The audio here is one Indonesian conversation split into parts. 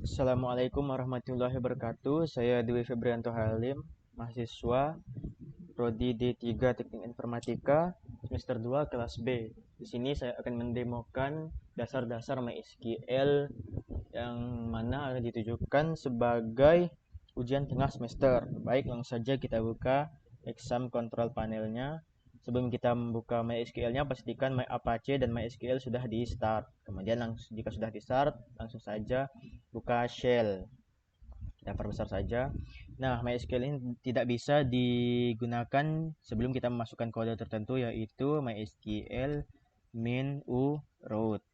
Assalamualaikum warahmatullahi wabarakatuh. Saya Dwi Febrianto Halim, mahasiswa Prodi D3 Teknik Informatika semester 2 kelas B. Di sini saya akan mendemokan dasar-dasar MySQL yang mana akan ditujukan sebagai ujian tengah semester. Baik, langsung saja kita buka exam control panelnya. Sebelum kita membuka MySQL-nya, pastikan MyApache dan MySQL sudah di start. Kemudian jika sudah di start, langsung saja buka shell. Kita perbesar saja. Nah, MySQL ini tidak bisa digunakan sebelum kita memasukkan kode tertentu, yaitu MySQL min u root.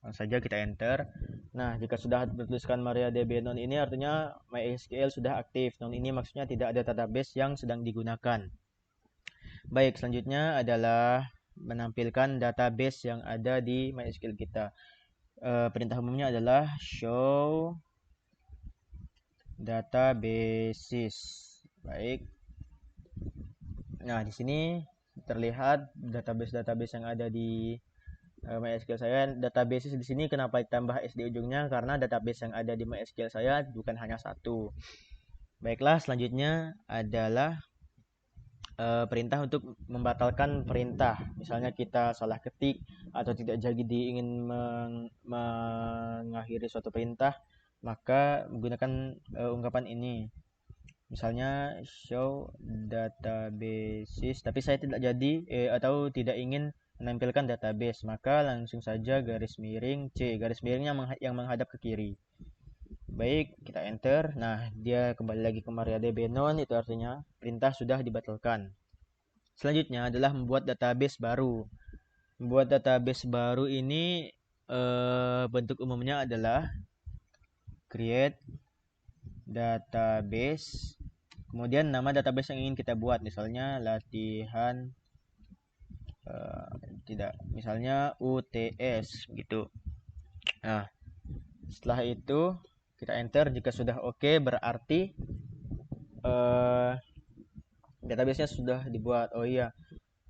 Langsung saja kita enter. Nah, jika sudah bertuliskan MariaDB non ini artinya MySQL sudah aktif. Non ini maksudnya tidak ada database yang sedang digunakan. Baik, selanjutnya adalah menampilkan database yang ada di MySQL kita. Perintah umumnya adalah show databases. Baik. Nah, di sini terlihat database-database yang ada di MySQL saya. Databases di sini kenapa ditambah S di ujungnya? Karena database yang ada di MySQL saya bukan hanya satu. Baiklah, selanjutnya adalah perintah untuk membatalkan perintah. Misalnya kita salah ketik atau tidak jadi ingin mengakhiri suatu perintah, maka menggunakan ungkapan ini. Misalnya show databases, tapi saya tidak jadi atau tidak ingin menampilkan database, maka langsung saja garis miring C, garis miringnya yang menghadap ke kiri. Baik, kita enter. Nah, dia kembali lagi ke MariaDB non, itu artinya perintah sudah dibatalkan. Selanjutnya adalah membuat database baru. Membuat database baru ini bentuk umumnya adalah create database. Kemudian nama database yang ingin kita buat, misalnya latihan tidak, misalnya UTS gitu. Nah, setelah itu kita enter. Jika sudah oke, berarti database-nya sudah dibuat. Oh iya,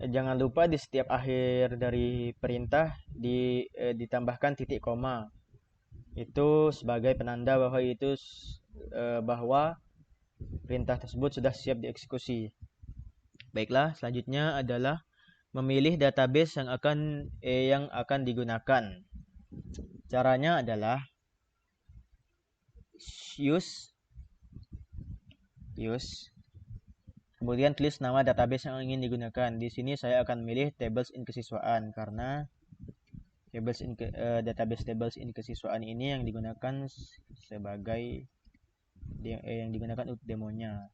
jangan lupa di setiap akhir dari perintah ditambahkan titik koma. Itu sebagai penanda bahwa perintah tersebut sudah siap dieksekusi. Baiklah, selanjutnya adalah memilih database yang akan digunakan. Caranya adalah use kemudian tulis nama database yang ingin digunakan. Di sini saya akan memilih tables in kesiswaan karena database tables in kesiswaan ini yang digunakan sebagai yang digunakan untuk demonya.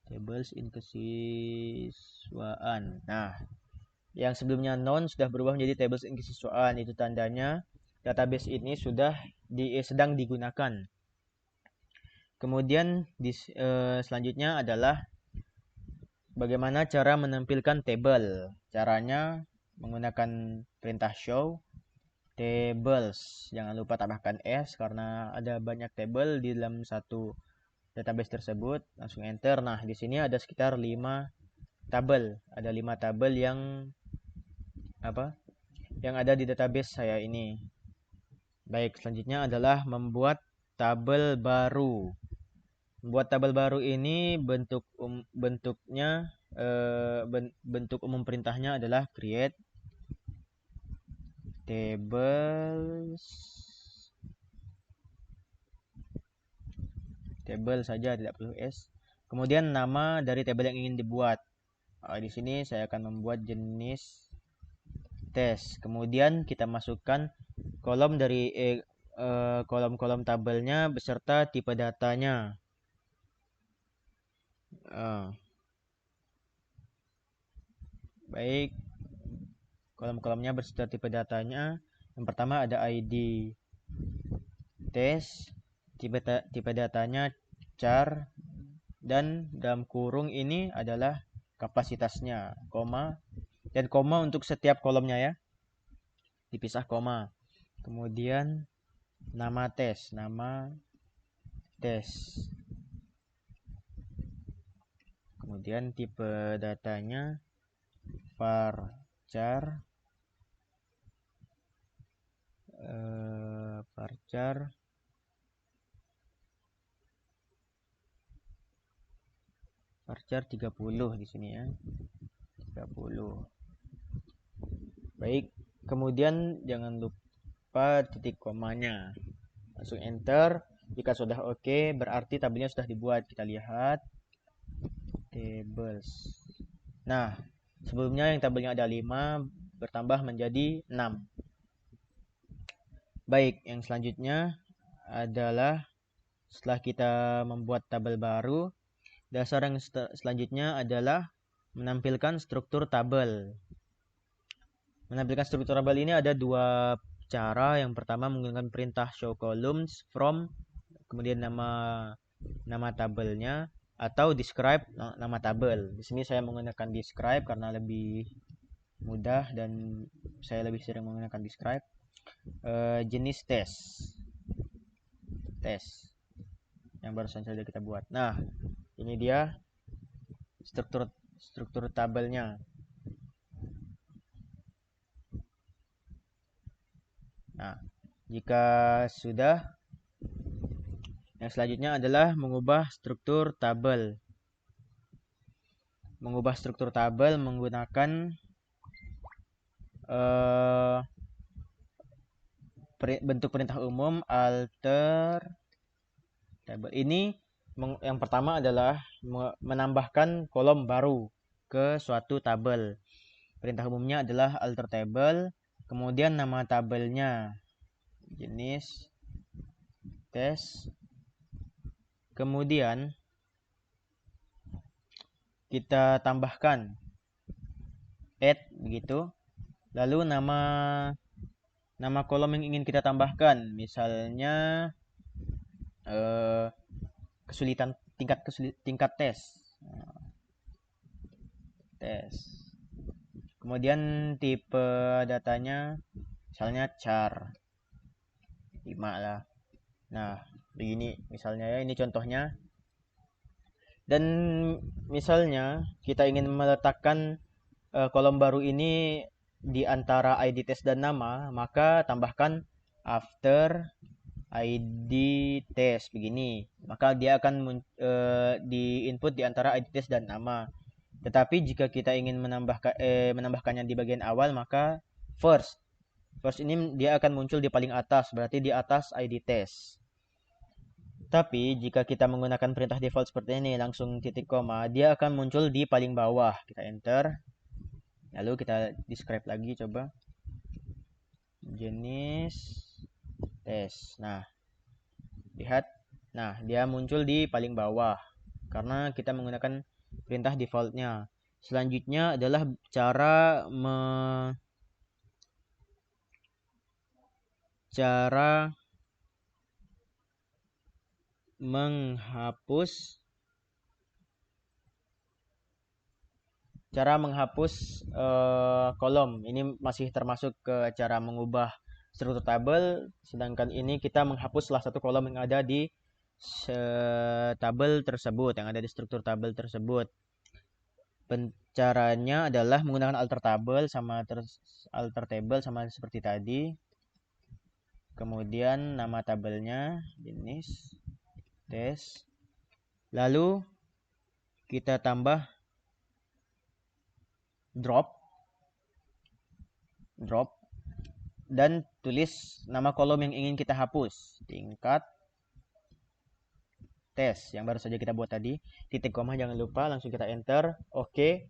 Tables in kesiswaan. Nah, yang sebelumnya non sudah berubah menjadi tables in kesiswaan. Itu tandanya database ini sedang digunakan. Kemudian selanjutnya adalah bagaimana cara menampilkan table. Caranya menggunakan perintah show tables. Jangan lupa tambahkan S karena ada banyak table di dalam satu database tersebut. Langsung enter. Nah, di sini ada sekitar 5 tabel. Ada 5 tabel yang ada di database saya ini. Baik, selanjutnya adalah membuat tabel baru. Membuat tabel baru ini bentuknya bentuk umum perintahnya adalah create tables, table saja, tidak perlu S. Kemudian nama dari tabel yang ingin dibuat. Di sini saya akan membuat jenis tes. Kemudian kita masukkan kolom dari kolom-kolom tabelnya beserta tipe datanya. Baik, kolom-kolomnya beserta tipe datanya. Yang pertama ada ID tes, tipe datanya char, dan dalam kurung ini adalah kapasitasnya, koma, dan koma untuk setiap kolomnya ya, dipisah koma. Kemudian nama tes. Kemudian tipe datanya varchar, Varchar 30 di sini ya. 30. Baik, kemudian jangan lupa titik komanya. Langsung enter. Jika sudah oke, berarti tabelnya sudah dibuat. Kita lihat tables. Nah, sebelumnya yang tabelnya ada 5 bertambah menjadi 6. Baik, yang selanjutnya adalah setelah kita membuat tabel baru, dasar yang selanjutnya adalah menampilkan struktur tabel. Menampilkan struktur tabel ini ada dua cara. Yang pertama menggunakan perintah show columns from, kemudian nama tabelnya, atau describe nama tabel. Di sini saya menggunakan describe karena lebih mudah dan saya lebih sering menggunakan describe. Jenis tes yang barusan saja kita buat. Nah, ini dia struktur tabelnya. Nah, jika sudah, yang selanjutnya adalah mengubah struktur tabel. Mengubah struktur tabel menggunakan bentuk perintah umum alter tabel. Ini yang pertama adalah menambahkan kolom baru ke suatu tabel. Perintah umumnya adalah alter table, kemudian nama tabelnya jenis tes, kemudian kita tambahkan add begitu, lalu nama kolom yang ingin kita tambahkan, misalnya kesulitan tingkat tes. Kemudian tipe datanya misalnya char 5 lah. Nah, begini misalnya ya, ini contohnya. Dan misalnya kita ingin meletakkan kolom baru ini di antara ID test dan nama, maka tambahkan after ID test begini. Maka dia akan di input di antara ID test dan nama. Tetapi jika kita ingin menambahkannya di bagian awal, maka first ini dia akan muncul di paling atas, berarti di atas ID test. Tapi jika kita menggunakan perintah default seperti ini, langsung titik koma, dia akan muncul di paling bawah. Kita enter, lalu kita describe lagi, coba jenis tes. Nah, lihat, nah dia muncul di paling bawah karena kita menggunakan perintah defaultnya. Selanjutnya adalah cara menghapus kolom. Ini masih termasuk ke cara mengubah struktur tabel, sedangkan ini kita menghapus salah satu kolom yang ada di tabel tersebut, yang ada di struktur tabel tersebut. Caranya adalah menggunakan alter table sama seperti tadi. Kemudian nama tabelnya jenis tes. Lalu kita tambah drop dan tulis nama kolom yang ingin kita hapus, tingkat tes yang baru saja kita buat tadi. Titik koma jangan lupa, langsung kita enter. Oke,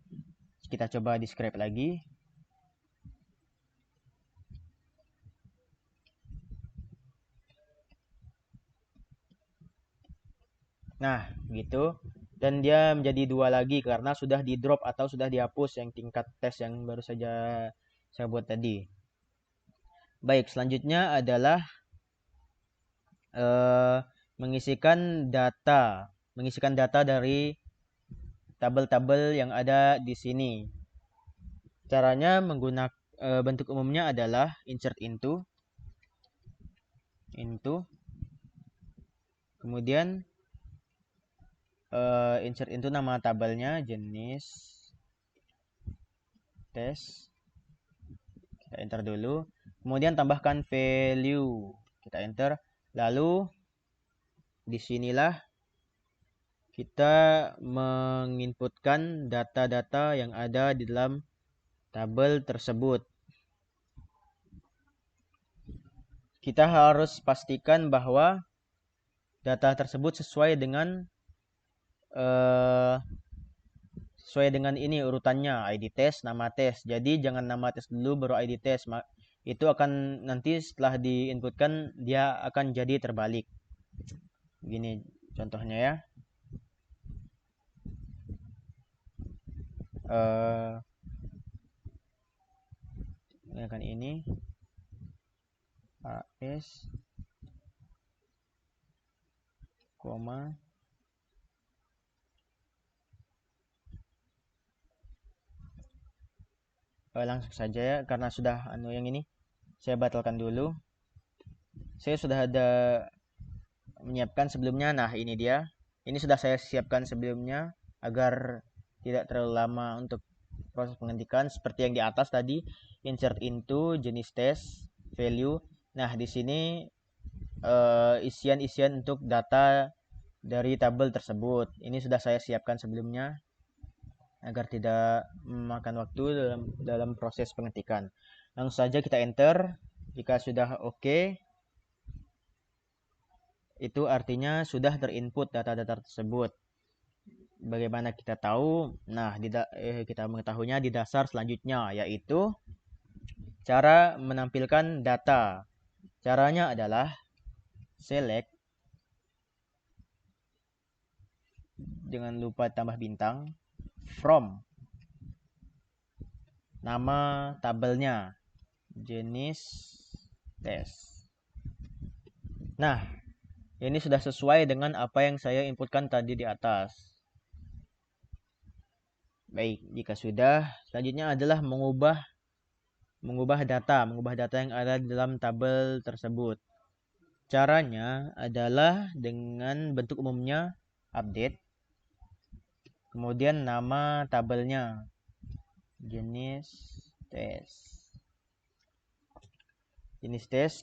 kita coba describe lagi. Nah, gitu. Dan dia menjadi 2 lagi karena sudah di drop atau sudah dihapus yang tingkat tes yang baru saja saya buat tadi. Baik, selanjutnya adalah mengisikan data dari tabel-tabel yang ada di sini. Caranya menggunakan bentuk umumnya adalah insert into, kemudian insert into nama tabelnya jenis tes. Kita enter dulu, kemudian tambahkan value, kita enter. Lalu disinilah kita menginputkan data-data yang ada di dalam tabel tersebut. Kita harus pastikan bahwa data tersebut sesuai dengan ini urutannya, ID test, nama tes. Jadi jangan nama tes dulu baru ID test. Itu akan nanti setelah diinputkan dia akan jadi terbalik. Begini contohnya ya. Ini akan ini AS koma langsung saja ya, karena sudah yang ini saya batalkan dulu. Saya sudah ada menyiapkan sebelumnya. Nah, ini dia. Ini sudah saya siapkan sebelumnya agar tidak terlalu lama untuk proses pengetikan seperti yang di atas tadi, insert into, jenis tes, value. Nah, di sini isian-isian untuk data dari tabel tersebut. Ini sudah saya siapkan sebelumnya agar tidak memakan waktu dalam proses pengetikan. Langsung saja kita enter. Jika sudah oke, itu artinya sudah terinput data-data tersebut. Bagaimana kita tahu? Nah, kita mengetahuinya di dasar selanjutnya, yaitu cara menampilkan data. Caranya adalah select, jangan lupa tambah bintang, from, nama tabelnya, jenis tes. Nah, ini sudah sesuai dengan apa yang saya inputkan tadi di atas. Baik, jika sudah, selanjutnya adalah mengubah data yang ada di dalam tabel tersebut. Caranya adalah dengan bentuk umumnya update, kemudian nama tabelnya, jenis tes,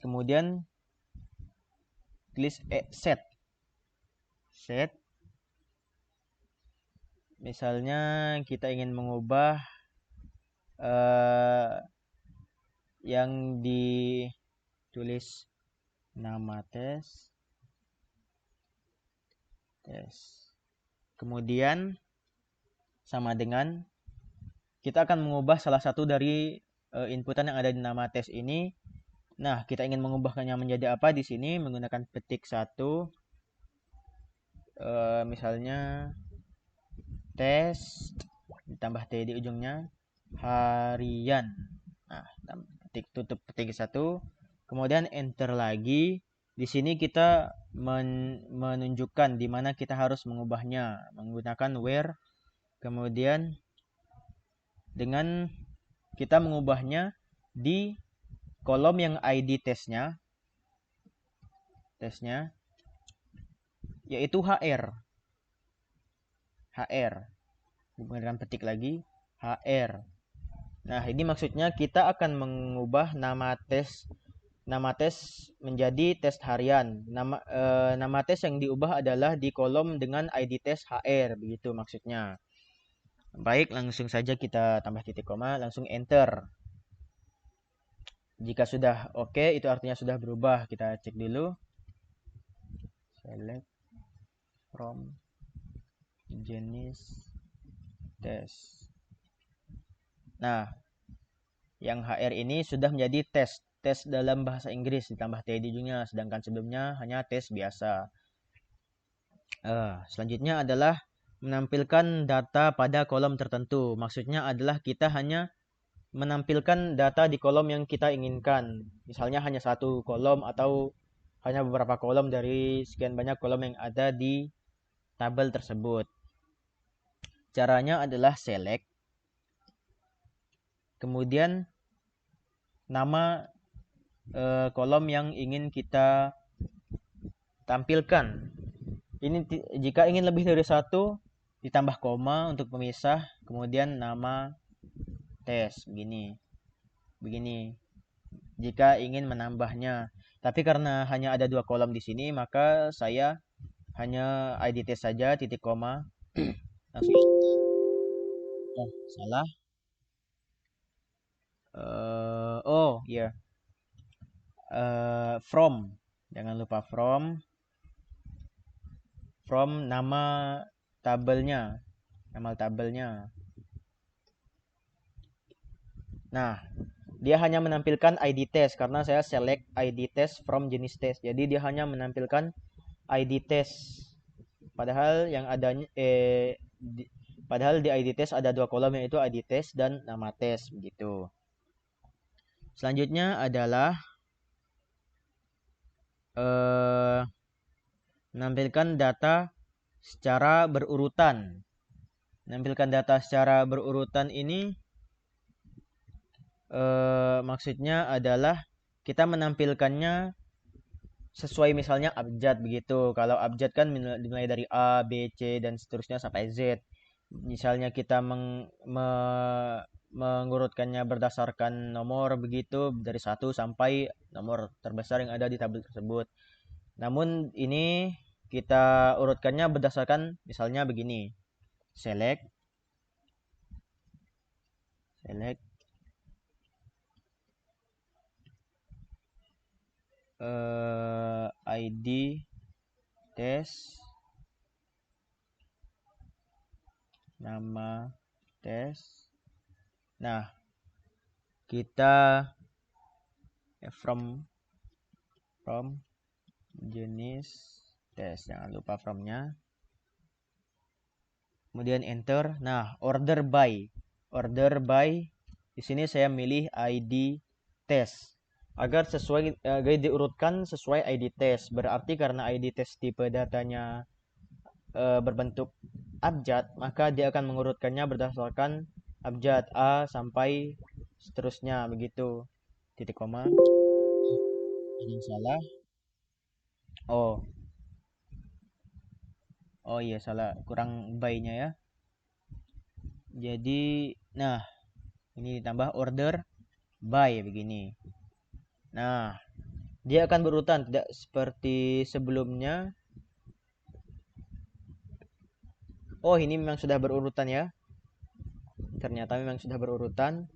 kemudian set. Misalnya kita ingin mengubah yang ditulis nama tes. Kemudian sama dengan kita akan mengubah salah satu dari inputan yang ada di nama tes ini. Nah, kita ingin mengubahkannya menjadi apa di sini menggunakan petik 1. Misalnya tes ditambah T di ujungnya harian. Nah, tutup petik 1, kemudian enter lagi. Di sini kita menunjukkan di mana kita harus mengubahnya menggunakan where, kemudian dengan kita mengubahnya di kolom yang ID tesnya yaitu HR. Kemudian petik lagi HR. Nah, ini maksudnya kita akan mengubah nama tes menjadi tes harian. Nama tes yang diubah adalah di kolom dengan ID tes HR, begitu maksudnya. Baik, langsung saja kita tambah titik koma, langsung enter. Jika sudah oke, itu artinya sudah berubah. Kita cek dulu. Select from jenis tes. Nah, yang HR ini sudah menjadi tes dalam bahasa Inggris ditambah T di ujungnya, sedangkan sebelumnya hanya tes biasa. Selanjutnya adalah menampilkan data pada kolom tertentu. Maksudnya adalah kita hanya menampilkan data di kolom yang kita inginkan. Misalnya hanya satu kolom atau hanya beberapa kolom dari sekian banyak kolom yang ada di tabel tersebut. Caranya adalah select, kemudian nama kolom yang ingin kita tampilkan. Ini jika ingin lebih dari satu ditambah koma untuk pemisah, kemudian nama tes begini. Jika ingin menambahnya, tapi karena hanya ada 2 kolom di sini, maka saya hanya ID test saja, titik koma. Langsung. Oh, salah. Oh, iya. From. Jangan lupa from nama tabelnya. Nama tabelnya. Nah, dia hanya menampilkan ID test karena saya select ID test from jenis test. Jadi dia hanya menampilkan ID test. Padahal yang adanya padahal di ID test ada dua kolom, yaitu ID test dan nama test begitu. Selanjutnya adalah menampilkan data secara berurutan. Menampilkan data secara berurutan ini maksudnya adalah kita menampilkannya sesuai misalnya abjad begitu. Kalau abjad kan dimulai dari A, B, C dan seterusnya sampai Z. Misalnya kita mengurutkannya berdasarkan nomor begitu dari 1 sampai nomor terbesar yang ada di tabel tersebut. Namun ini kita urutkannya berdasarkan misalnya begini. Select ID test, nama test. Nah, kita from jenis test, jangan lupa from-nya. Kemudian enter. Nah, order by di sini saya milih ID test agar diurutkan sesuai ID test. Berarti karena ID test tipe datanya berbentuk abjad, maka dia akan mengurutkannya berdasarkan abjad A sampai seterusnya begitu. Titik koma. Ada yang salah. Oh iya, salah, kurang by-nya ya. Jadi, nah, ini ditambah order by begini. Nah, dia akan berurutan, tidak seperti sebelumnya. Oh, ini memang sudah berurutan ya. Ternyata memang sudah berurutan.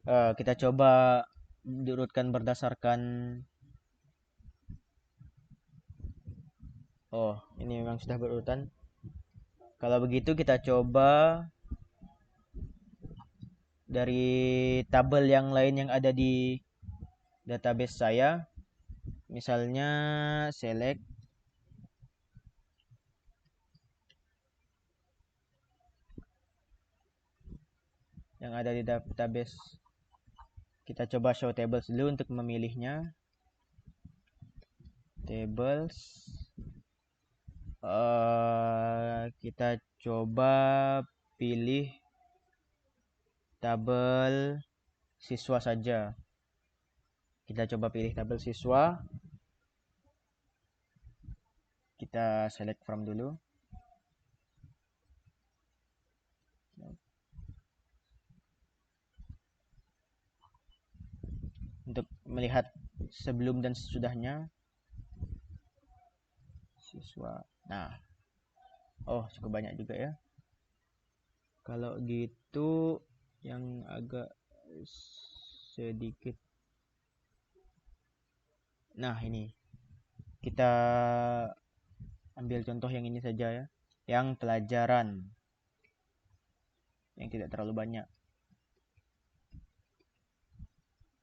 Kita coba diurutkan berdasarkan. Oh, ini memang sudah berurutan. Kalau begitu kita coba dari tabel yang lain yang ada di database saya. Misalnya select yang ada di database. Kita coba show tables dulu untuk memilihnya. Tables. Kita coba pilih tabel siswa saja. Kita coba pilih tabel siswa. Kita select from dulu. Untuk melihat sebelum dan sesudahnya siswa. Nah, oh cukup banyak juga ya. Kalau gitu yang agak sedikit. Nah, ini kita ambil contoh yang ini saja ya, yang pelajaran yang tidak terlalu banyak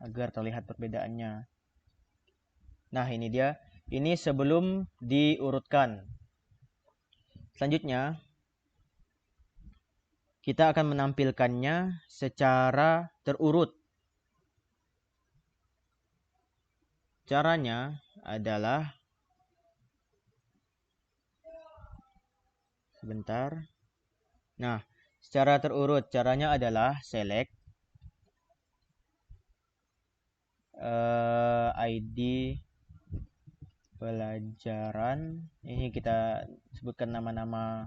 agar terlihat perbedaannya. Nah, ini dia. Ini sebelum diurutkan. Selanjutnya, kita akan menampilkannya secara terurut. Caranya adalah sebentar. Nah, secara terurut caranya adalah select ID pelajaran. Ini kita sebutkan nama-nama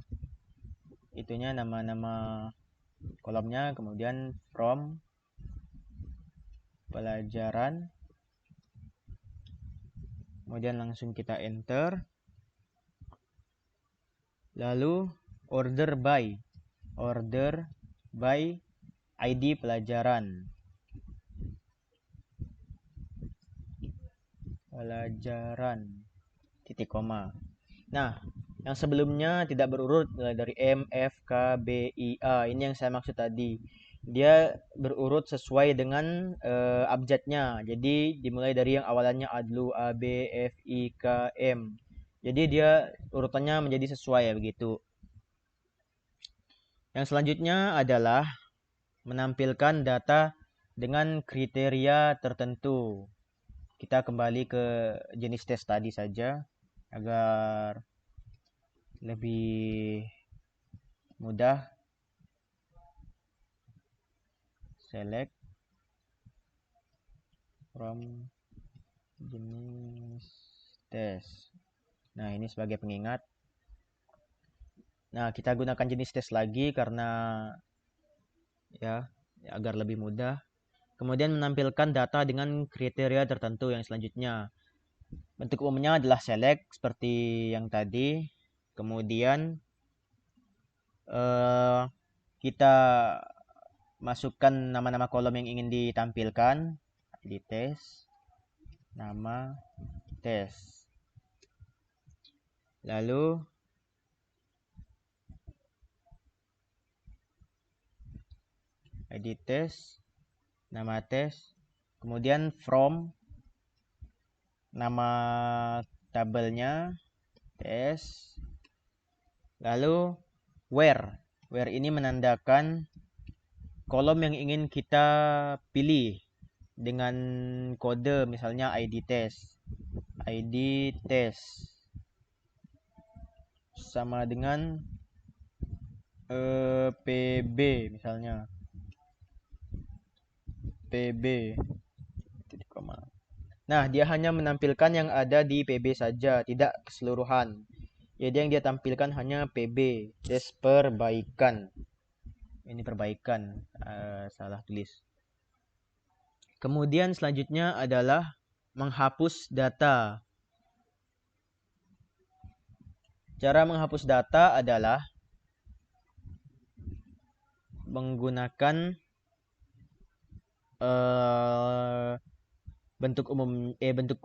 itunya, nama-nama kolomnya, kemudian from pelajaran, kemudian langsung kita enter. Lalu order by ID pelajaran. Titik koma. Nah, yang sebelumnya tidak berurut dari M, F, K, B, I, A. Ini yang saya maksud tadi. Dia berurut sesuai dengan abjadnya. Jadi dimulai dari yang awalannya adlu A, B, F, I, K, M. Jadi dia urutannya menjadi sesuai ya begitu. Yang selanjutnya adalah menampilkan data dengan kriteria tertentu. Kita kembali ke jenis tes tadi saja agar lebih mudah. Select from jenis tes. Nah, ini sebagai pengingat. Nah, kita gunakan jenis tes lagi karena ya agar lebih mudah. Kemudian menampilkan data dengan kriteria tertentu yang selanjutnya. Bentuk umumnya adalah select seperti yang tadi. Kemudian kita masukkan nama-nama kolom yang ingin ditampilkan. Di tes, nama tes. Lalu ID tes, nama tes, kemudian from, nama tabelnya, tes, lalu where ini menandakan kolom yang ingin kita pilih dengan kode misalnya ID test sama dengan PB misalnya PB. Nah, dia hanya menampilkan yang ada di PB saja, tidak keseluruhan. Jadi yang dia tampilkan hanya PB, tes perbaikan. Ini perbaikan, salah tulis. Kemudian selanjutnya adalah menghapus data. Cara menghapus data adalah menggunakan bentuk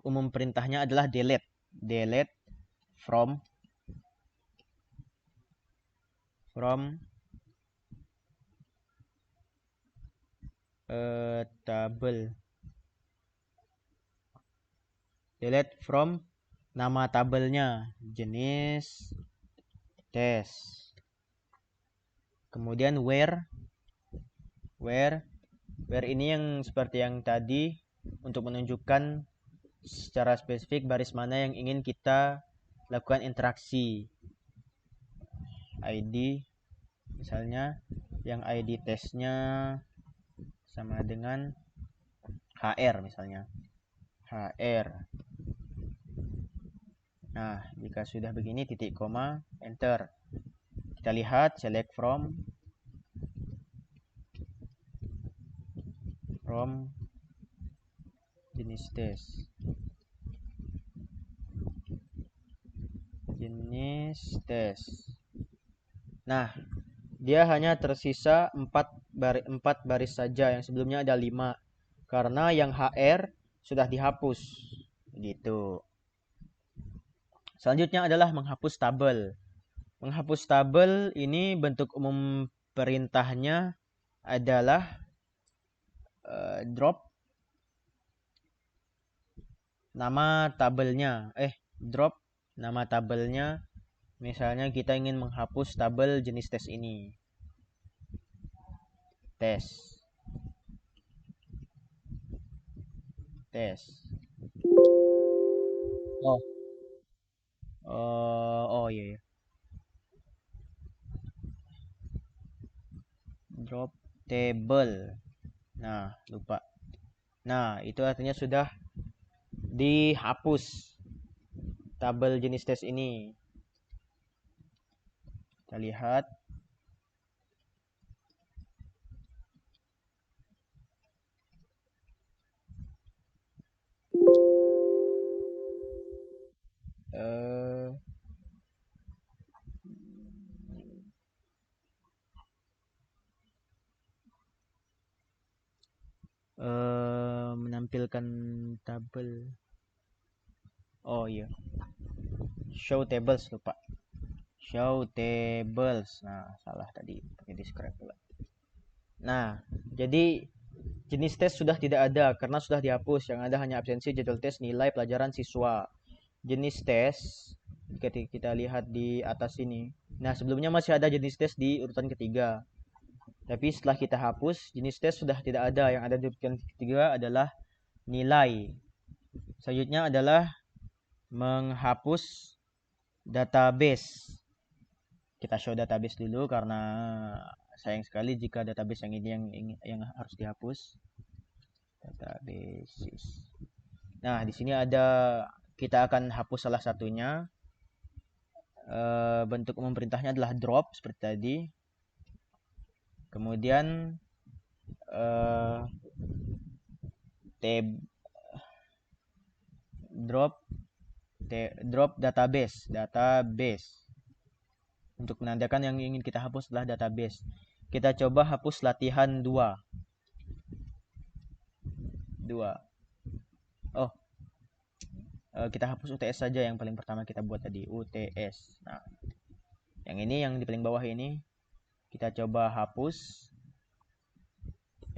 umum perintahnya adalah delete from tabel. Delete from nama tabelnya, jenis tes. Kemudian where ini yang seperti yang tadi untuk menunjukkan secara spesifik baris mana yang ingin kita lakukan interaksi. ID misalnya yang ID tesnya sama dengan HR misalnya. HR. Nah, jika sudah begini titik koma, enter. Kita lihat select from jenis tes. Nah, dia hanya tersisa 4 baris saja, yang sebelumnya ada 5 karena yang HR sudah dihapus gitu. Selanjutnya adalah menghapus tabel. Menghapus tabel ini bentuk umum perintahnya adalah drop nama tabelnya. Drop nama tabelnya. Misalnya kita ingin menghapus tabel jenis tes ini. Tes. Oh iya. Drop table. Nah, lupa. Nah, itu artinya sudah dihapus tabel jenis tes ini. Kita lihat. menampilkan tabel. Oh iya, show tables, lupa. Show tables. Nah, salah tadi, pakai describe pula. Nah, jadi jenis tes sudah tidak ada karena sudah dihapus. Yang ada hanya absensi, jadwal tes, nilai pelajaran siswa. Jenis tes, jika kita lihat di atas ini. Nah, sebelumnya masih ada jenis tes di urutan ketiga. Tapi setelah kita hapus, jenis tes sudah tidak ada. Yang ada di urutan ketiga adalah nilai. Selanjutnya adalah menghapus database. Kita show database dulu karena sayang sekali jika database yang ini yang harus dihapus. Database. Nah, di sini ada, kita akan hapus salah satunya. Bentuk umum perintahnya adalah drop seperti tadi. Kemudian drop database. Untuk menandakan yang ingin kita hapus adalah database. Kita coba hapus latihan 2. Oh, kita hapus UTS saja yang paling pertama kita buat tadi, UTS. Nah, yang ini yang di paling bawah ini kita coba hapus.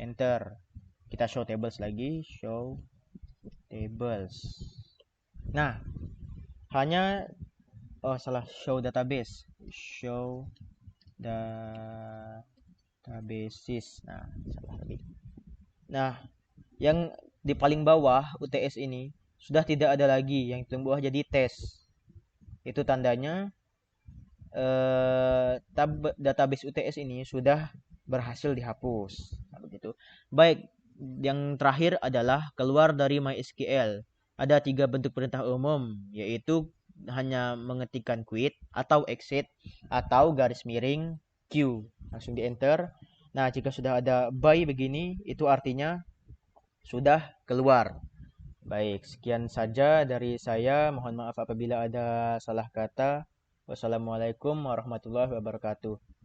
Enter. Kita show tables lagi, show tables. Nah, hanya show database. Show databases. Nah, salah lagi. Nah, yang di paling bawah UTS ini sudah tidak ada lagi, yang paling bawah jadi tes. Itu tandanya database UTS ini sudah berhasil dihapus. Nah, begitu. Baik, yang terakhir adalah keluar dari MySQL. Ada 3 bentuk perintah umum, yaitu hanya mengetikkan quit atau exit atau garis miring Q. Langsung di enter. Nah, jika sudah ada by begini, itu artinya sudah keluar. Baik, sekian saja dari saya. Mohon maaf apabila ada salah kata. Wassalamualaikum warahmatullahi wabarakatuh.